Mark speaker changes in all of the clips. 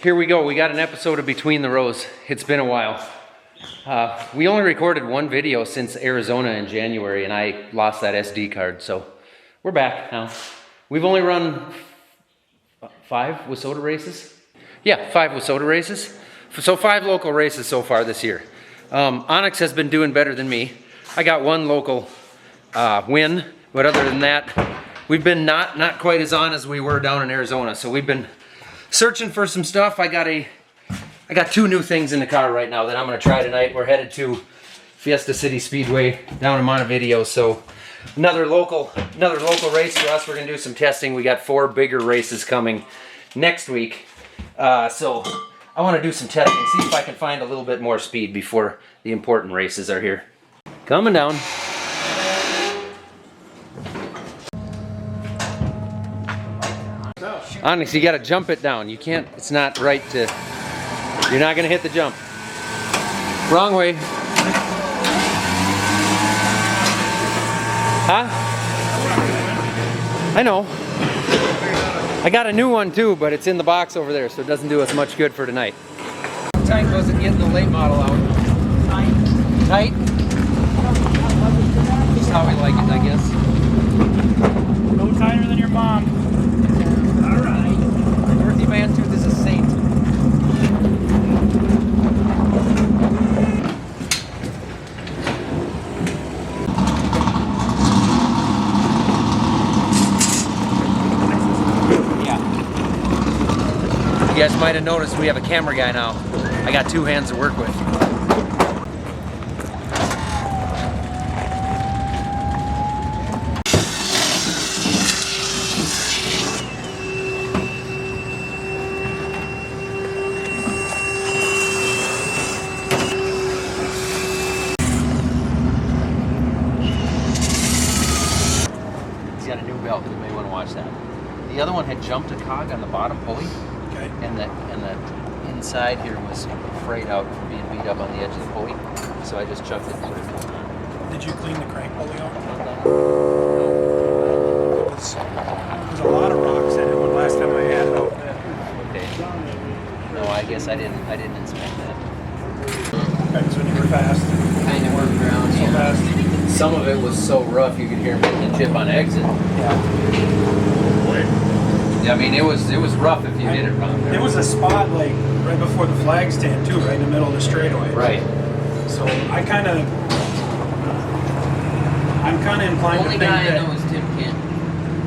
Speaker 1: Here we go. We got an episode of Between the Rows. It's been a while. We only recorded one video since Arizona in January, and I lost that SD card, so we're back now. We've only run 5 WISSOTA races. Yeah, 5 WISSOTA races. So 5 local races so far this year. Onyx has been doing better than me. I got 1 local win, but other than that, we've been not quite as on as we were down in Arizona. So we've been searching for some stuff. I got 2 new things in the car right now that I'm going to try tonight. We're headed to Fiesta City Speedway down in Montevideo. So another local race for us. We're going to do some testing. We got 4 bigger races coming next week. So I want to do some testing, see if I can find a little bit more speed before the important races are here. Coming down. Onyx, you got to jump it down. You can't, it's not right to, you're not going to hit the jump. Wrong way. Huh? I know. I got a new one too, but it's in the box over there, so it doesn't do us much good for tonight. How tight was it getting the late model out? Tight. Tight? Just how we like it, I guess.
Speaker 2: No tighter than your mom.
Speaker 1: Dorothy Mantooth is a saint. Yeah. You guys might have noticed we have a camera guy now. I got 2 hands to work with. You may want to watch that. The other one had jumped a cog on the bottom pulley, okay, and the inside here was frayed out from being beat up on the edge of the pulley. So I just chucked it and put it on.
Speaker 2: Did you clean the crank pulley off? There's a lot of rocks in it when last time I had it out there.
Speaker 1: Okay. No, I guess I didn't inspect that.
Speaker 2: That's when you were fast.
Speaker 1: Kind of worked around.
Speaker 2: So fast.
Speaker 1: Some of it was so rough you could hear him hitting the chip on exit. Yeah, I mean it was rough if you hit it wrong.
Speaker 2: There was a spot like right before the flag stand too, right in the middle of the straightaway.
Speaker 1: Right.
Speaker 2: So I'm kind of inclined to think that.
Speaker 1: Only guy I know is Tim Kent.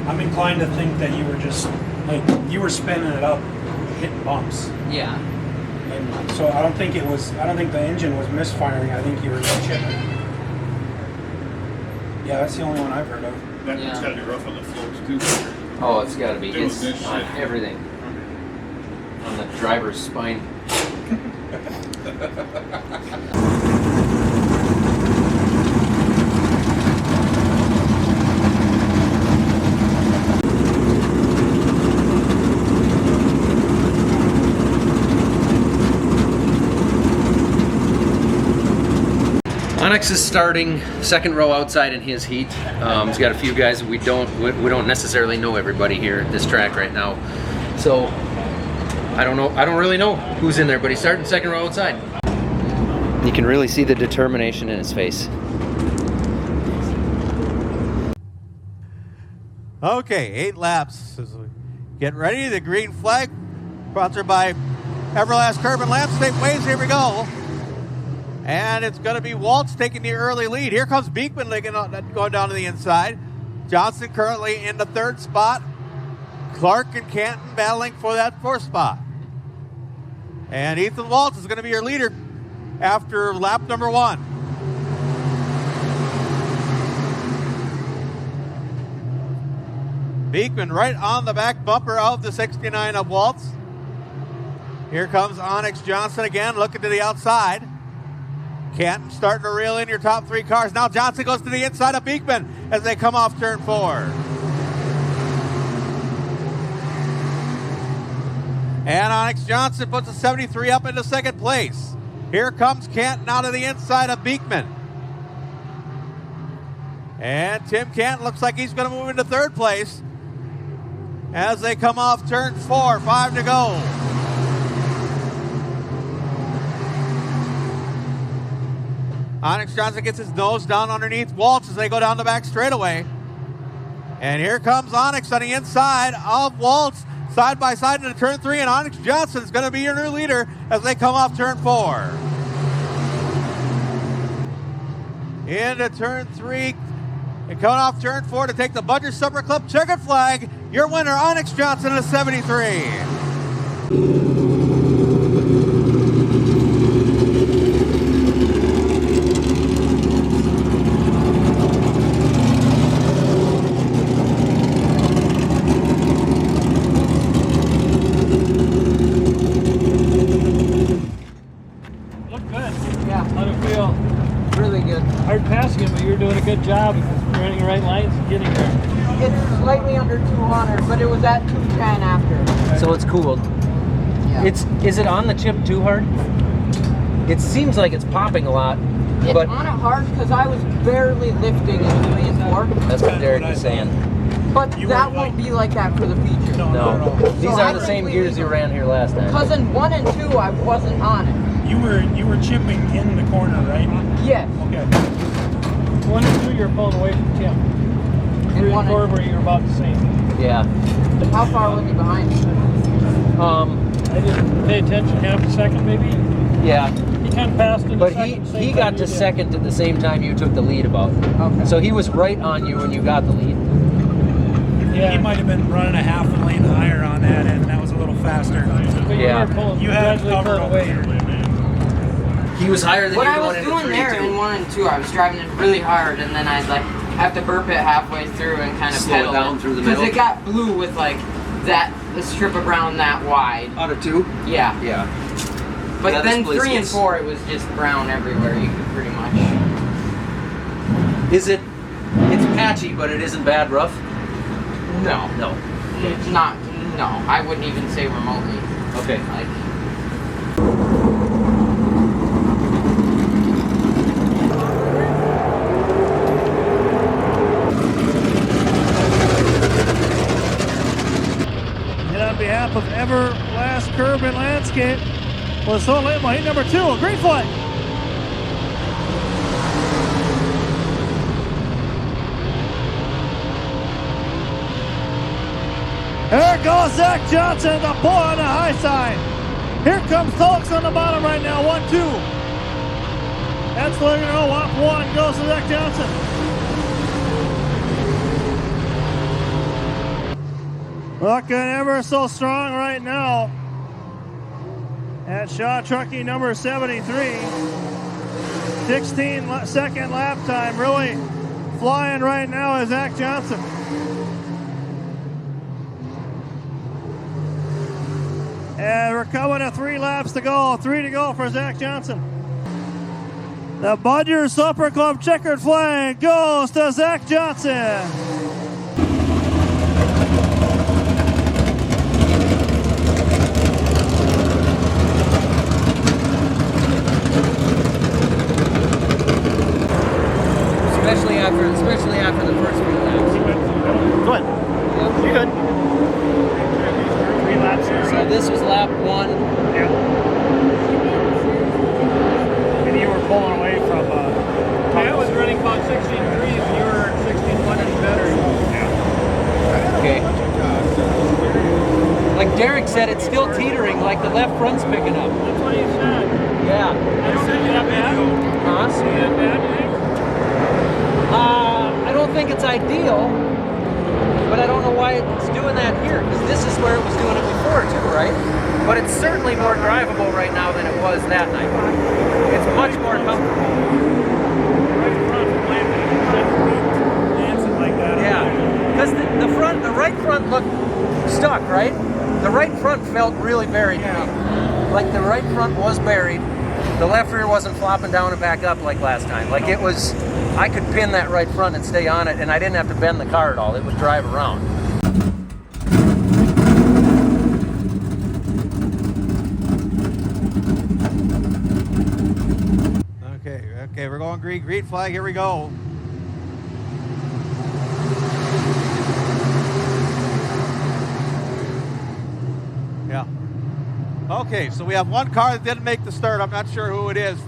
Speaker 2: I'm inclined to think that you were just like you were spinning it up, hitting bumps.
Speaker 1: Yeah.
Speaker 2: And so I don't think the engine was misfiring. I think you were just chipping. Yeah, that's the only one I've heard of.
Speaker 3: That one's got to be rough on the floats too.
Speaker 1: Oh, it's got to be. It's on everything. On the driver's spine. Onyx is starting second row outside in his heat. He's got a few guys. We don't necessarily know everybody here at this track right now, so I don't really know who's in there. But he's starting second row outside. You can really see the determination in his face.
Speaker 4: Okay, 8 laps. Get ready. The green flag, sponsored by Everlast Curb and Landscape Ways. Here we go. And it's going to be Waltz taking the early lead. Here comes Beekman going down to the inside. Johnson currently in the 3rd spot. Clark and Canton battling for that 4th spot. And Ethan Waltz is going to be your leader after lap number 1. Beekman right on the back bumper of the 69 of Waltz. Here comes Onyx Johnson again, looking to the outside. Canton starting to reel in your top 3 cars. Now Johnson goes to the inside of Beekman as they come off turn 4. And Onyx Johnson puts a 73 up into 2nd place. Here comes Canton out of the inside of Beekman. And Tim Canton looks like he's going to move into 3rd place as they come off turn 4. 5 to go. Onyx Johnson gets his nose down underneath Waltz as they go down the back straightaway. And here comes Onyx on the inside of Waltz, side by side into turn 3, and Onyx Johnson is going to be your new leader as they come off turn 4. Into turn 3, and coming off turn 4 to take the Budger Supper Club checkered flag, your winner, Onyx Johnson in a 73.
Speaker 5: You're doing a good job running the right lines and getting there.
Speaker 6: It's slightly under 200, but it was at 210 after.
Speaker 1: So it's cooled.
Speaker 6: Yeah.
Speaker 1: Is it on the chip too hard? It seems like it's popping a lot.
Speaker 6: It's
Speaker 1: but
Speaker 6: on it hard because I was barely lifting in 3 and 4.
Speaker 1: That's what Derek is saying.
Speaker 6: But that won't be like that for the feature.
Speaker 1: No. These
Speaker 6: So
Speaker 1: are the same gears you ran here last time.
Speaker 6: Because in 1 and 2, I wasn't on it.
Speaker 2: You were chipping in the corner, right?
Speaker 6: Yes.
Speaker 2: Okay.
Speaker 5: 1 and 2, you're pulling away from Tim. 3 and 4, where you're about the same.
Speaker 1: Yeah.
Speaker 6: How far was he behind me?
Speaker 5: I didn't pay attention, half a second maybe.
Speaker 1: Yeah.
Speaker 5: He kind of passed in
Speaker 1: But
Speaker 5: second.
Speaker 1: he got to second at the same time you took the lead about.
Speaker 6: Okay.
Speaker 1: So he was right on you when you got the lead.
Speaker 5: Yeah.
Speaker 2: He might have been running a half a lane higher on that end. That was a little faster.
Speaker 5: But
Speaker 1: Yeah.
Speaker 5: you had covered away.
Speaker 1: He was higher than
Speaker 6: What
Speaker 1: you
Speaker 6: I was
Speaker 1: going into
Speaker 6: doing
Speaker 1: 3
Speaker 6: there
Speaker 1: and 2.
Speaker 6: in 1 and 2, I was driving it really hard, and then I'd like have to burp it halfway through and kind of
Speaker 1: Slow it
Speaker 6: pedal
Speaker 1: down through the
Speaker 6: because
Speaker 1: middle.
Speaker 6: it got blue with like that a strip of brown that wide.
Speaker 1: Out of 2?
Speaker 6: Yeah.
Speaker 1: Yeah.
Speaker 6: But
Speaker 1: Yeah,
Speaker 6: then
Speaker 1: this place
Speaker 6: 3 and
Speaker 1: gets-
Speaker 6: 4, it was just brown everywhere. You could pretty much.
Speaker 1: Is it? It's patchy, but it isn't bad rough.
Speaker 6: No.
Speaker 1: No.
Speaker 6: It's not. No, I wouldn't even say remotely.
Speaker 1: Okay.
Speaker 6: Like.
Speaker 5: And on behalf of Everlast Curb and Landscape, WISSOTA late by number 2, green flag. There goes Zach Johnson, the pull on the high side. Here comes Stokes on the bottom right now, 1-2. That's letting you know, off 1 goes to Zach Johnson. Looking ever so strong right now at Shaw Trucking number 73. 16-second lap time, really flying right now is Zach Johnson. And we're coming to 3 laps to go. 3 to go for Zach Johnson. The Budger Supper Club checkered flag goes to Zach Johnson.
Speaker 1: Especially after the first few laps.
Speaker 5: Go ahead. You're good. 3 laps here.
Speaker 1: So this was lap 1.
Speaker 5: Yeah. And you were pulling away from. I was running about 16.3 and you were 16.1 and better. Yeah.
Speaker 1: Okay. Like Derek said, it's still teetering, like the left front's picking up.
Speaker 5: That's what he said.
Speaker 1: Yeah.
Speaker 5: I don't think that bad.
Speaker 1: Huh?
Speaker 5: See that bad, you think?
Speaker 1: I don't think it's ideal, but I don't know why it's doing that here, because this is where it was doing it before too, right? But it's certainly more drivable right now than it was that night. It's much more comfortable.
Speaker 5: Right front, dancing like that.
Speaker 1: Yeah, because the right front looked stuck, right? The right front felt really buried to me. Like the right front was buried. The left rear wasn't flopping down and back up like last time. Like it was, I could pin that right front and stay on it, and I didn't have to bend the car at all. It would drive around.
Speaker 4: Okay, we're going green flag, here we go. Yeah. Okay, so we have one car that didn't make the start. I'm not sure who it is.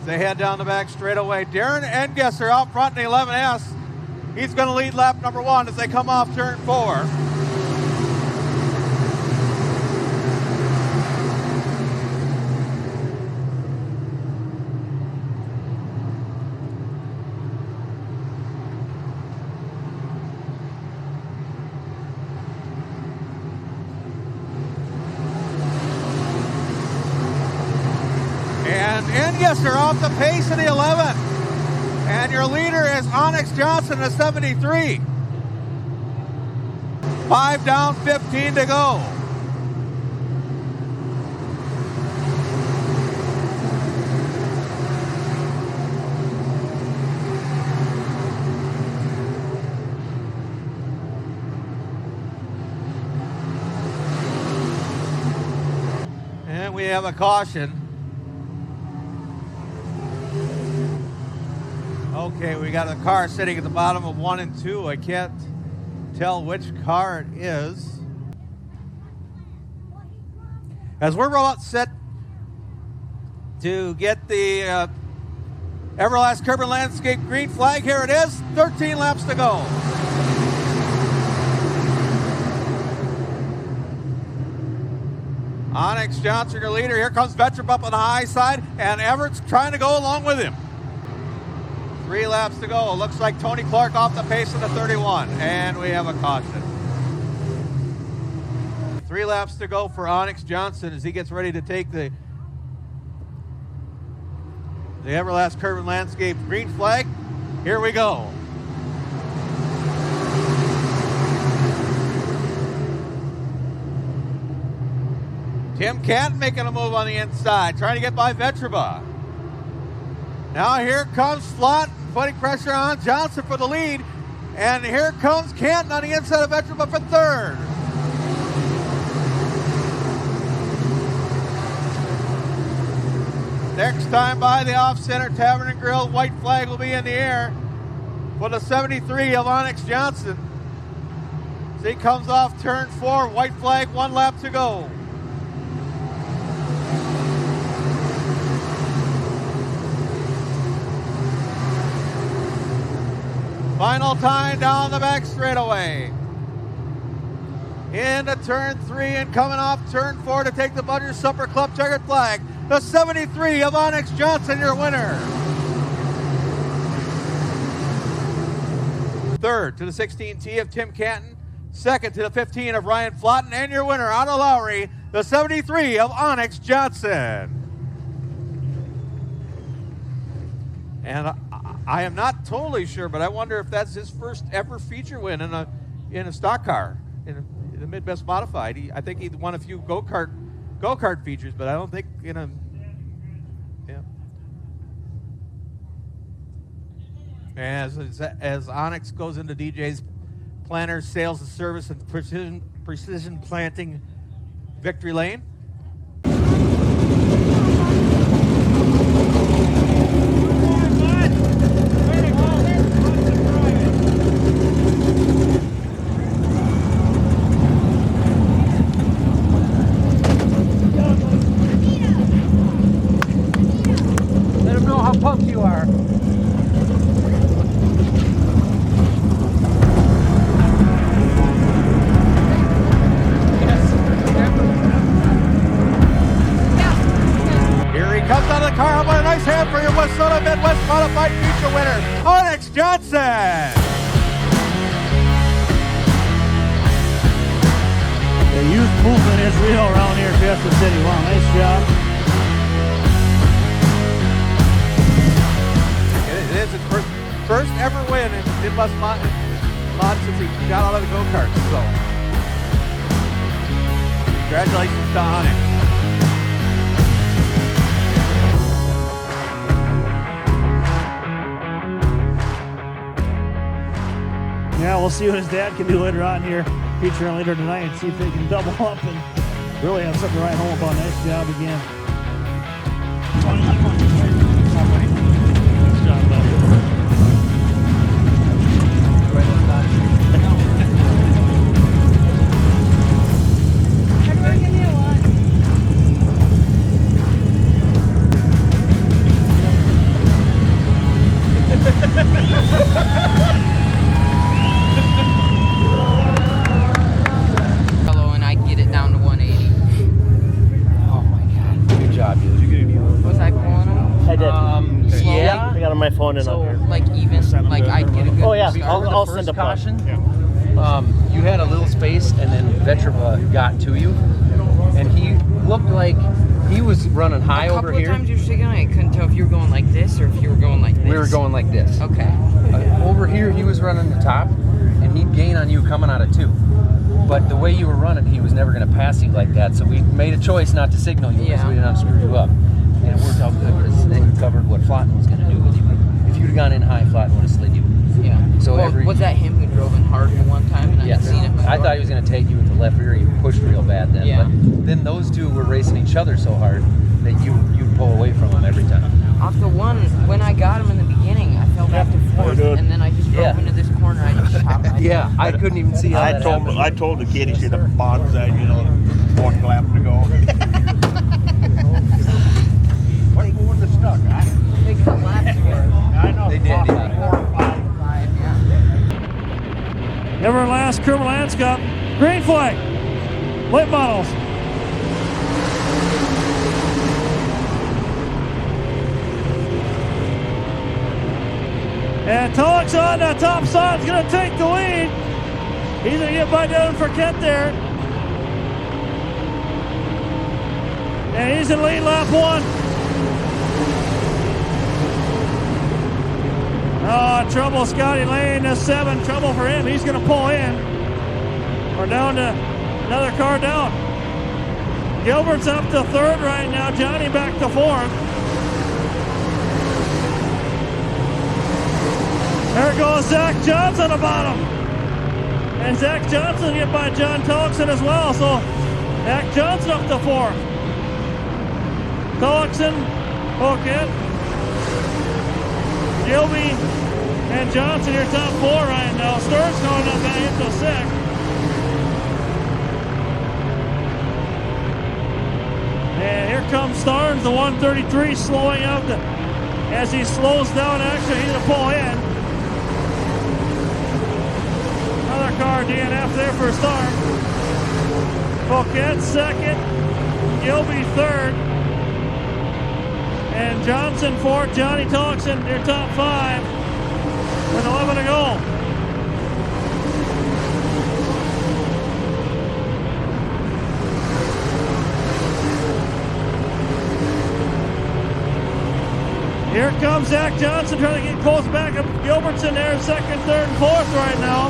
Speaker 4: They head down the back straightaway. Darren Engesser out front in the 11S. He's going to lead lap number 1 as they come off turn 4. And Engesser off the pace of the 11. And your leader is Onyx Johnson at 73. 5 down, 15 to go. And we have a caution. Okay, we got a car sitting at the bottom of 1 and 2. I can't tell which car it is. As we're about set to get the Everlast Curb and Landscape green flag, here it is, 13 laps to go. Onyx Johnson, your leader. Here comes Vetrup up on the high side, and Everett's trying to go along with him. 3 laps to go. Looks like Tony Clark off the pace of the 31. And we have a caution. 3 laps to go for Onyx Johnson as he gets ready to take the Everlast Curb and Landscape green flag. Here we go. Tim Canton making a move on the inside, trying to get by Vetruba. Now here comes Slot, putting pressure on Johnson for the lead. And here comes Canton on the inside of Vetruba for third. Next time by the off-center Tavern and Grill, white flag will be in the air for the 73 of Onyx Johnson. As he comes off turn 4, white flag, 1 lap to go. Final time down the back straightaway. Into turn 3 and coming off turn 4 to take the Budger Supper Club checkered flag. The 73 of Onyx Johnson, your winner. Third to the 16T of Tim Canton. Second to the 15 of Ryan Flotten. And your winner, Otto Lowry, the 73 of Onyx Johnson. And I am not totally sure, but I wonder if that's his first ever feature win in a stock car in the Midwest Modified. I think he won a few go-kart features, but I don't think in a As Onyx goes into DJ's Planner Sales and Service and Precision Planting victory lane.
Speaker 2: Let them know how pumped you are.
Speaker 4: Comes out of the car, how about a nice hand for your WISSOTA Midwest Modified feature winner, Onyx Johnson.
Speaker 5: The youth movement is real around here in Fiesta City. Wow, nice job.
Speaker 4: It is his first ever win in Midwest Mod since he got out of the go-kart. So, congratulations to Onyx.
Speaker 5: Yeah, we'll see what his dad can do later on here, featuring later tonight, and see if they can double up and really have something to write home about. Nice job again. Nice job, buddy. pulling in
Speaker 6: So
Speaker 5: on here.
Speaker 6: like even like I get a good.
Speaker 5: Oh, yeah,
Speaker 6: start.
Speaker 5: I'll send a push.
Speaker 1: caution. You had a little space, and then Vetrova got to you, and he looked like he was running high
Speaker 6: A
Speaker 1: over
Speaker 6: couple of
Speaker 1: here.
Speaker 6: times you were shaking, I couldn't tell if you were going like this or if you were going like this.
Speaker 1: We were going like this.
Speaker 6: Okay.
Speaker 1: Over here, he was running the top, and he'd gain on you coming out of 2. But the way you were running, he was never going to pass you like that. So we made a choice not to signal you because
Speaker 6: Yeah.
Speaker 1: we didn't want to screw you up. And it worked out good because then you covered what Flotten was going to do with you. If you'd have gone in high, Flotten would have slid you.
Speaker 6: Yeah.
Speaker 1: So
Speaker 6: well,
Speaker 1: every-
Speaker 6: was that him who drove in hard the one time and
Speaker 1: Yes.
Speaker 6: I'd seen it before?
Speaker 1: I thought he was going to take you with the left rear. He pushed real bad then.
Speaker 6: Yeah.
Speaker 1: But then those two were racing each other so hard that you'd pull away from them every time.
Speaker 6: Off the one, when I got him in the beginning, I fell back to fourth,
Speaker 5: good.
Speaker 6: and then I just drove
Speaker 1: Yeah.
Speaker 6: into this corner. I just shot right.
Speaker 1: Yeah, I couldn't even see how
Speaker 3: I
Speaker 1: that
Speaker 3: told
Speaker 1: happened.
Speaker 3: I told the kid he should have bonsaied, you know, 1 lap to go. What moving the stuck?
Speaker 6: They got laps again.
Speaker 3: I know.
Speaker 1: They did, yeah.
Speaker 3: 4 or 5.
Speaker 6: Yeah.
Speaker 5: Never last Kerr Lance Cup. Green flag. Late models. And Onyx on the top side is going to take the lead. He's going to get by Devin Forquette there. And he's in lead lap 1. Oh, trouble Scotty Lane, that's 7. Trouble for him. He's going to pull in. We're down to another car down. Gilbert's up to 3rd right now. Johnny back to 4th. There goes Zach Johnson on the bottom. And Zach Johnson get by John Tolkson as well. So Zach Johnson up to 4th. Tolkson, Forquette, Gilby, and Johnson your top 4 right now. Stern's going up back into 6th. And here comes Starnes, the 133, slowing out. As he slows down, actually, he's going to pull in. Another car DNF there for Starnes. Forquette 2nd, Gilby 3rd, and Johnson 4th. Johnny Tolkson, your top 5, with 11 to go. Here comes Zach Johnson trying to get close back up. Gilbert's in there, 2nd, 3rd, and 4th right now,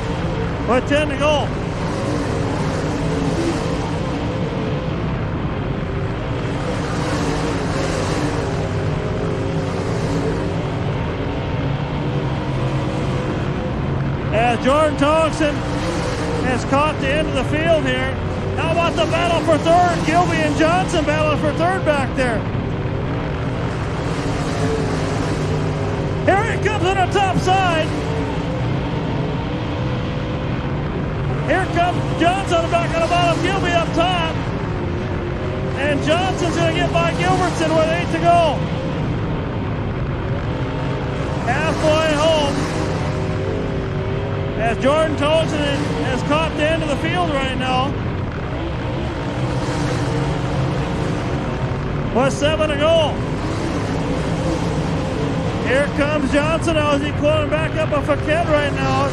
Speaker 5: with 10 to go. As Jordan Tolkson has caught the end of the field here. How about the battle for 3rd? Gilby and Johnson battling for 3rd back there. Here it comes on the top side. Here comes Johnson back on the bottom, Gilby up top. And Johnson's going to get by Gilbertson with 8 to go. Halfway home. As Jordan Tolkson has caught the end of the field right now. With 7 to go. Here comes Johnson now as he's pulling back up a Forquette right now.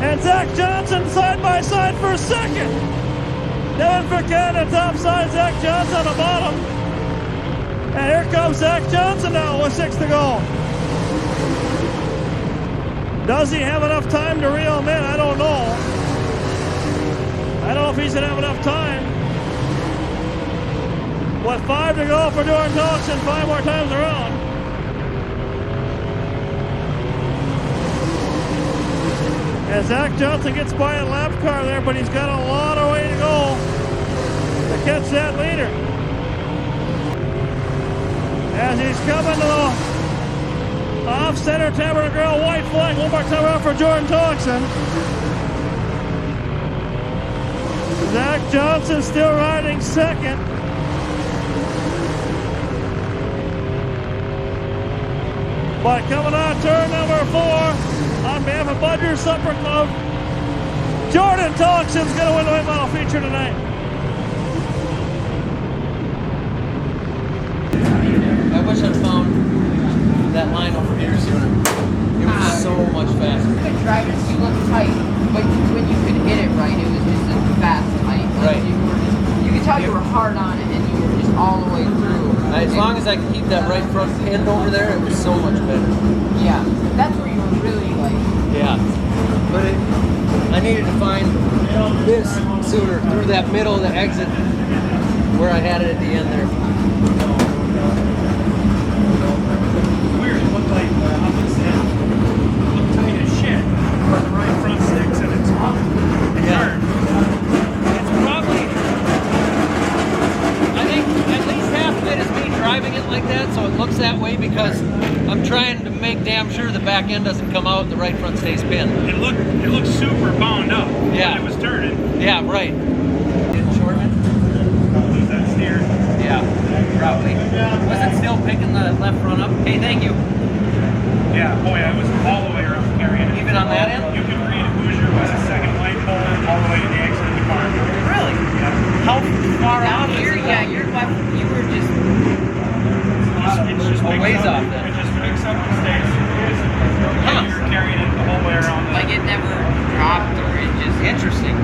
Speaker 5: And Zach Johnson side by side for 2nd. Devin Forquette on the top side, Zach Johnson on the bottom. And here comes Zach Johnson now with 6 to go. Does he have enough time to reel him in? I don't know. I don't know if he's going to have enough time. With 5 to go for Jordan Tolkson, 5 more times around. As Zach Johnson gets by a lap car there, but he's got a lot of way to go to catch that leader. As he's coming to the off-center Tabernacle Grill white flag. One more time out for Jordan Tolkson. Zach Johnson still riding 2nd. But coming on turn number 4, on behalf of Budger's Supper Club, Jordan Tolkson's going to win the late model feature tonight.
Speaker 6: I wish I'd found that line over could drive it, you look tight, but when you could hit it right, it was just a fast tight. Like,
Speaker 1: Right.
Speaker 6: You could tell you were hard on it, and you were just all the way through.
Speaker 1: As long as I could keep that right front end over there, it was so much better.
Speaker 6: Yeah, that's where you were really like.
Speaker 1: Yeah. But I needed to find this sooner through that middle of the exit where I had it at the end there.
Speaker 2: Weird. It looked like opposite. Looked tight as shit. For the right front six, and it's
Speaker 1: Yeah. It's probably, I think at least half of it is me driving it like that, so it looks that way because I'm trying to make damn sure the back end doesn't come out and the right front stays pinned.
Speaker 2: It looked super bound up.
Speaker 1: Yeah.
Speaker 2: When it was turning.
Speaker 1: Yeah, right. Didn't shorten it?
Speaker 2: Was that steer?
Speaker 1: Yeah, probably. Was it still picking the left front up? Hey, thank you.
Speaker 2: Yeah. Oh yeah. It was all the way around carrying it.
Speaker 1: Even on that end?
Speaker 2: You can read Hoosier was a second light pole all the way to the exit of the car.
Speaker 1: Really?
Speaker 2: Yeah.
Speaker 1: How far
Speaker 6: Down
Speaker 1: off is
Speaker 6: here,
Speaker 1: it?
Speaker 6: yeah, you're left. You were just.
Speaker 2: It's just
Speaker 1: A
Speaker 2: picks
Speaker 1: ways
Speaker 2: up,
Speaker 1: off then.
Speaker 2: It just picks up and stays.
Speaker 1: Huh.
Speaker 2: And you're carrying it the whole way around the.
Speaker 6: Like it never dropped or it just.
Speaker 1: Interesting.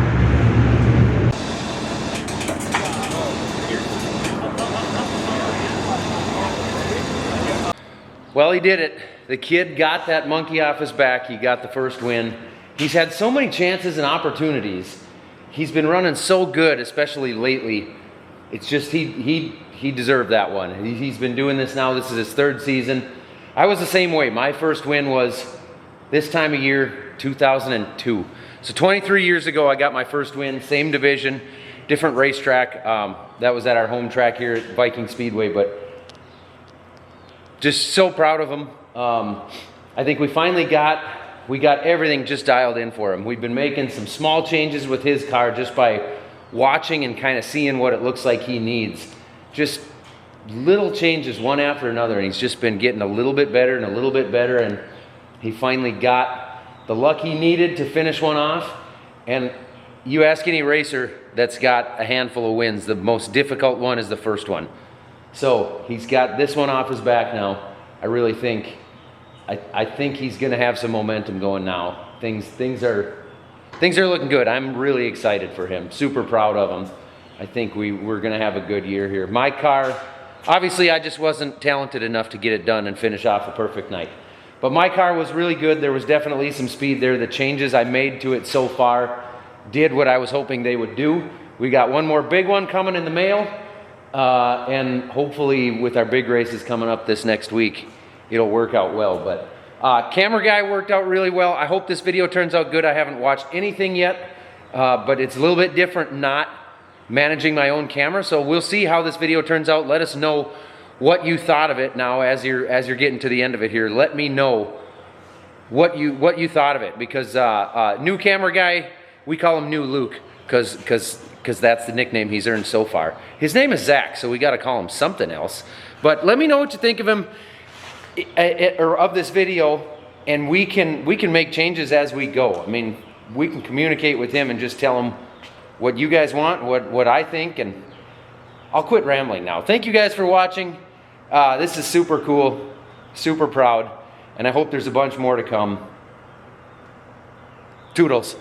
Speaker 1: Well, he did it. The kid got that monkey off his back. He got the first win. He's had so many chances and opportunities. He's been running so good, especially lately. It's just he deserved that one. He's been doing this now. This is his third season. I was the same way. My first win was this time of year, 2002. So 23 years ago, I got my first win. Same division, different racetrack. That was at our home track here at Viking Speedway, but just so proud of him. I think we finally got everything just dialed in for him. We've been making some small changes with his car just by watching and kind of seeing what it looks like he needs. Just little changes one after another, and he's just been getting a little bit better and a little bit better, and he finally got the luck he needed to finish one off. And you ask any racer that's got a handful of wins, the most difficult one is the first one. So he's got this one off his back now. I really think, I think he's going to have some momentum going now. Things are looking good. I'm really excited for him. Super proud of him. I think we're going to have a good year here. My car, obviously I just wasn't talented enough to get it done and finish off a perfect night. But my car was really good. There was definitely some speed there. The changes I made to it so far did what I was hoping they would do. We got one more big one coming in the mail. And hopefully with our big races coming up this next week, it'll work out well. But camera guy worked out really well. I hope this video turns out good. I haven't watched anything yet, but it's a little bit different not managing my own camera. So we'll see how this video turns out. Let us know what you thought of it now as you're getting to the end of it here. Let me know what you thought of it, because new camera guy, we call him New Luke because that's the nickname he's earned so far. His name is Zach, so we got to call him something else. But let me know what you think of him or of this video, and we can make changes as we go. I mean, we can communicate with him and just tell him what you guys want, what I think, and I'll quit rambling now. Thank you guys for watching. This is super cool, super proud, and I hope there's a bunch more to come. Toodles.